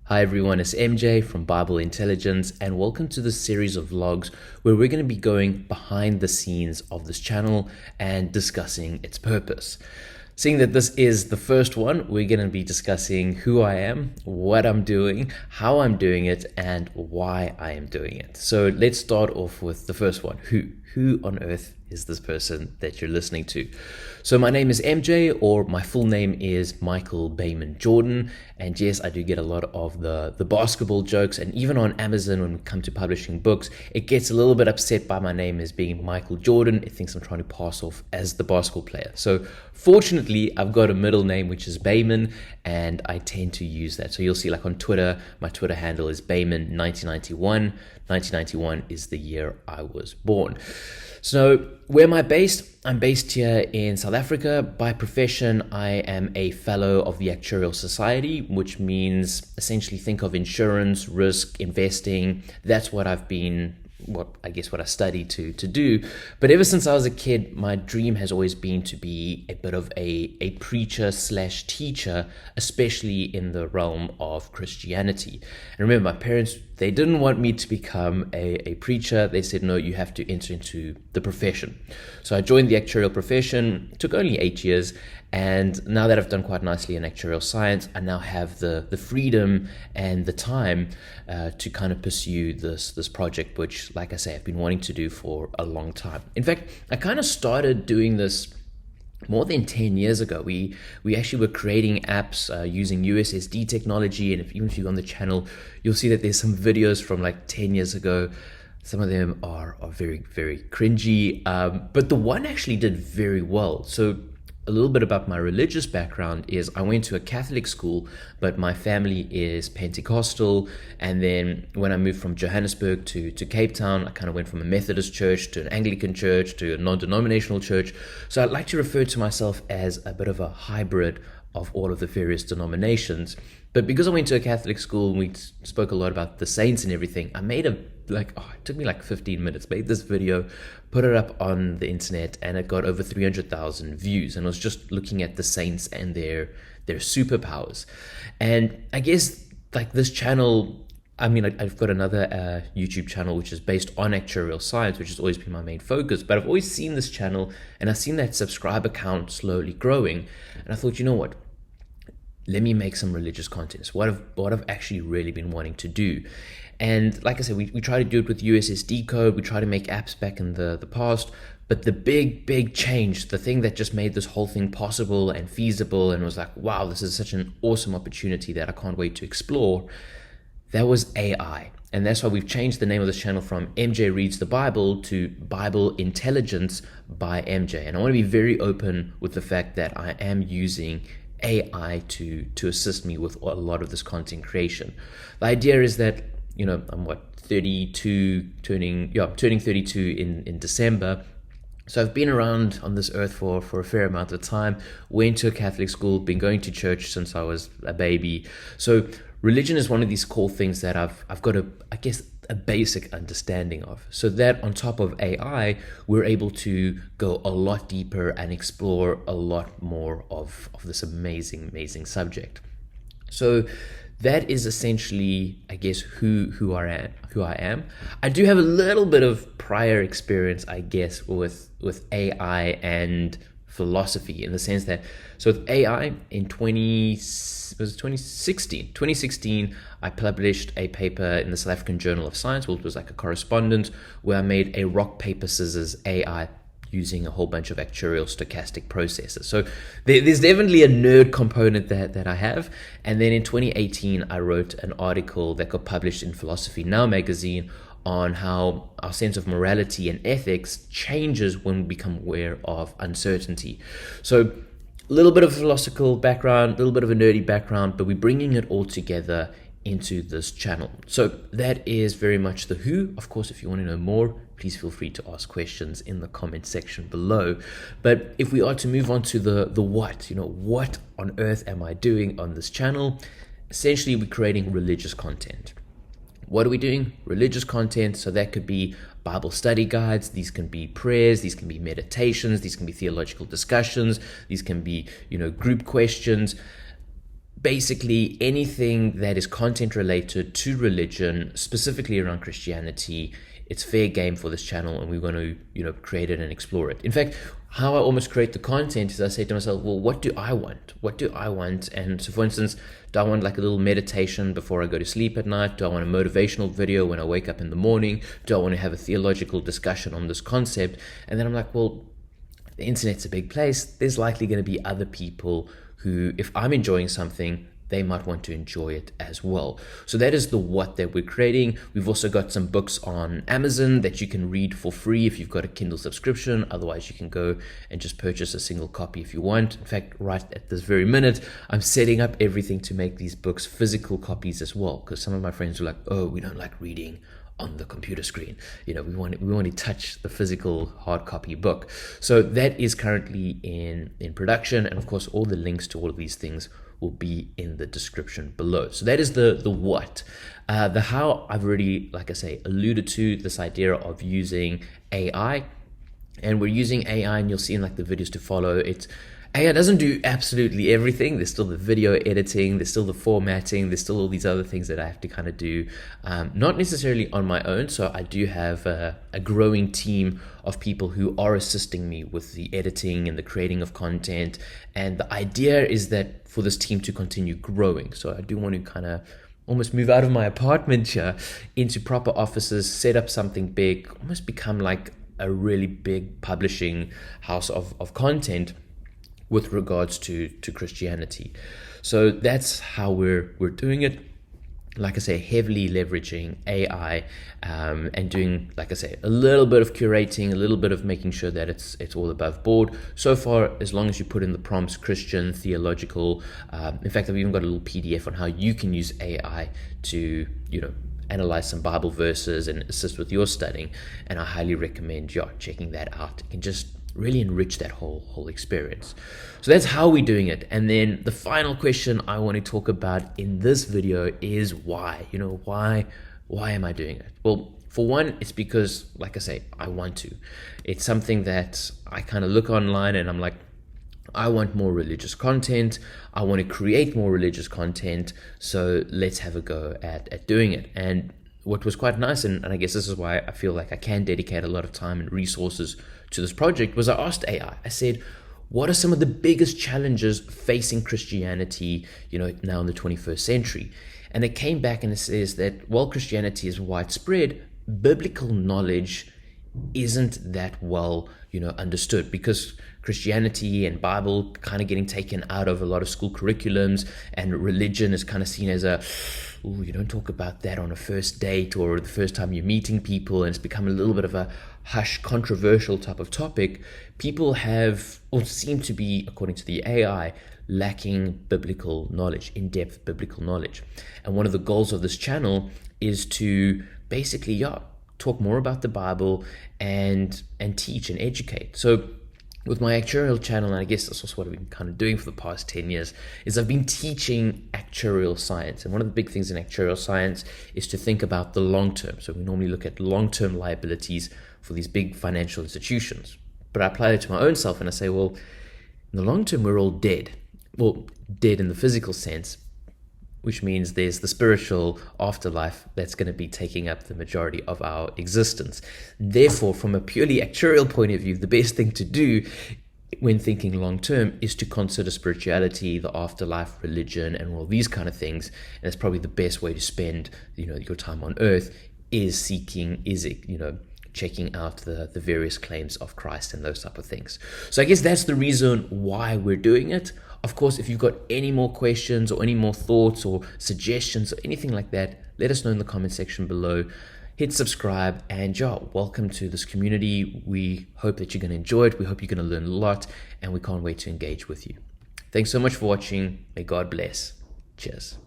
Hi everyone, it's MJ from Bible Intelligence, and welcome to this series of vlogs where we're going to be going behind the scenes of this channel and discussing its purpose. Seeing that this is the first one, we're going to be discussing who I am, what I'm doing, how I'm doing it, and why I am doing it. So let's start off with the first one. Who on earth is this person that you're listening to? So my name is MJ, or my full name is Michael Bayman Jordan. And yes, I do get a lot of the basketball jokes, and even on Amazon when we come to publishing books, it gets a little bit upset by my name as being Michael Jordan. It thinks I'm trying to pass off as the basketball player. So fortunately, I've got a middle name, which is Bayman, and I tend to use that. So you'll see like on Twitter, my Twitter handle is Bayman1991. 1991 is the year I was born. So where am I based? I'm based here in South Africa. By profession, I am a fellow of the Actuarial Society, which means essentially think of insurance, risk, investing. That's what what I studied to do. But ever since I was a kid, my dream has always been to be a bit of a preacher slash teacher, especially in the realm of Christianity. And remember, my parents, they didn't want me to become a preacher. They said, no, you have to enter into the profession. So I joined the actuarial profession. It took only 8 years. And now that I've done quite nicely in actuarial science, I now have the freedom and the time to kind of pursue this project, which, like I say, I've been wanting to do for a long time. In fact, I kind of started doing this more than 10 years ago. We actually were creating apps using USSD technology, and even if you go on the channel, you'll see that there's some videos from like 10 years ago. Some of them are very, very cringy, but the one actually did very well. So a little bit about my religious background is I went to a Catholic school, but my family is Pentecostal. And then when I moved from Johannesburg to Cape Town, I kind of went from a Methodist church to an Anglican church to a non-denominational church. So I'd like to refer to myself as a bit of a hybrid of all of the various denominations. But because I went to a Catholic school and we spoke a lot about the saints and everything, I made it took me like 15 minutes, made this video, put it up on the internet, and it got over 300,000 views. And I was just looking at the saints and their superpowers. And I guess like this channel, I've got another YouTube channel which is based on actuarial science, which has always been my main focus. But I've always seen this channel and I've seen that subscriber count slowly growing. And I thought, you know what? Let me make some religious content. So what I've actually really been wanting to do. And like I said, we try to do it with USSD code. We try to make apps back in the past. But the big change, the thing that just made this whole thing possible and feasible and was like, wow, this is such an awesome opportunity that I can't wait to explore, that was AI. And that's why we've changed the name of this channel from MJ Reads the Bible to Bible Intelligence by MJ. And I want to be very open with the fact that I am using AI to assist me with a lot of this content creation. The idea is that, I'm 32, turning 32 in December. So I've been around on this earth for a fair amount of time, went to a Catholic school, been going to church since I was a baby. So religion is one of these core things that I've got a basic understanding of. So that on top of AI, we're able to go a lot deeper and explore a lot more of this amazing subject. So that is essentially, I guess, who I am. I do have a little bit of prior experience, I guess, with AI and philosophy, in the sense that, so with AI in 2016, I published a paper in the South African Journal of Science, which was like a correspondence, where I made a rock, paper, scissors AI using a whole bunch of actuarial stochastic processes. So there's definitely a nerd component that I have. And then in 2018, I wrote an article that got published in Philosophy Now magazine on how our sense of morality and ethics changes when we become aware of uncertainty. So a little bit of a philosophical background, a little bit of a nerdy background, but we're bringing it all together into this channel. So that is very much the who. Of course, if you want to know more, please feel free to ask questions in the comment section below. But if we are to move on to the what, what on earth am I doing on this channel? Essentially, we're creating religious content. What are we doing? Religious content. So that could be Bible study guides. These can be prayers. These can be meditations. These can be theological discussions. These can be, group questions. basically anything that is content related to religion, specifically around Christianity. It's fair game for this channel, and we want to, create it and explore it. In fact, how I almost create the content is I say to myself, well, what do I want? What do I want? And so, for instance, do I want like a little meditation before I go to sleep at night? Do I want a motivational video when I wake up in the morning? Do I want to have a theological discussion on this concept? And then I'm like, well, the internet's a big place. There's likely going to be other people who, if I'm enjoying something, they might want to enjoy it as well. So that is the what that we're creating. We've also got some books on Amazon that you can read for free if you've got a Kindle subscription. Otherwise, you can go and just purchase a single copy if you want. In fact, right at this very minute, I'm setting up everything to make these books physical copies as well. Because some of my friends were like, oh, we don't like reading on the computer screen. We want to touch the physical hard copy book. So that is currently in production. And of course, all the links to all of these things will be in the description below. So that is the what. The how, I've already, like I say, alluded to this idea of using AI. And we're using AI, and you'll see in like the videos to follow, AI doesn't do absolutely everything. There's still the video editing, there's still the formatting, there's still all these other things that I have to kind of do, not necessarily on my own. So I do have a growing team of people who are assisting me with the editing and the creating of content. And the idea is that for this team to continue growing. So I do want to kind of almost move out of my apartment here into proper offices, set up something big, almost become like a really big publishing house of content with regards to Christianity. So that's how we're doing it. Like I say, heavily leveraging AI, and doing, like I say, a little bit of curating, a little bit of making sure that it's all above board. So far, as long as you put in the prompts, Christian, theological, in fact, I've even got a little PDF on how you can use AI to, analyze some Bible verses and assist with your studying. And I highly recommend checking that out. It can just really enrich that whole experience. So that's how we're doing it. And then the final question I want to talk about in this video is why. Why am I doing it? Well, for one, it's because, like I say, I want to. It's something that I kind of look online and I'm like, I want more religious content. I want to create more religious content. So let's have a go at doing it. And what was quite nice, and I guess this is why I feel like I can dedicate a lot of time and resources to this project, was I asked AI, I said, what are some of the biggest challenges facing Christianity, now in the 21st century? And it came back and it says that while Christianity is widespread, biblical knowledge isn't that well, understood, because Christianity and Bible kind of getting taken out of a lot of school curriculums, and religion is kind of seen as you don't talk about that on a first date or the first time you're meeting people, and it's become a little bit of a hush, controversial type of topic. People have, or seem to be, according to the AI, lacking biblical knowledge, in-depth biblical knowledge. And one of the goals of this channel is to basically, talk more about the Bible and teach and educate. So with my actuarial channel, and I guess that's also what I've been kind of doing for the past 10 years, is I've been teaching actuarial science. And one of the big things in actuarial science is to think about the long term. So we normally look at long-term liabilities for these big financial institutions. But I apply it to my own self and I say, well, in the long term, we're all dead. Well, dead in the physical sense, which means there's the spiritual afterlife that's going to be taking up the majority of our existence. Therefore, from a purely actuarial point of view, the best thing to do when thinking long term is to consider spirituality, the afterlife, religion, and all these kind of things. And that's probably the best way to spend, your time on earth, is checking out the various claims of Christ and those type of things. So I guess that's the reason why we're doing it. Of course, if you've got any more questions or any more thoughts or suggestions or anything like that, let us know in the comment section below. Hit subscribe, and welcome to this community. We hope that you're going to enjoy it. We hope you're going to learn a lot, and we can't wait to engage with you. Thanks so much for watching. May God bless. Cheers.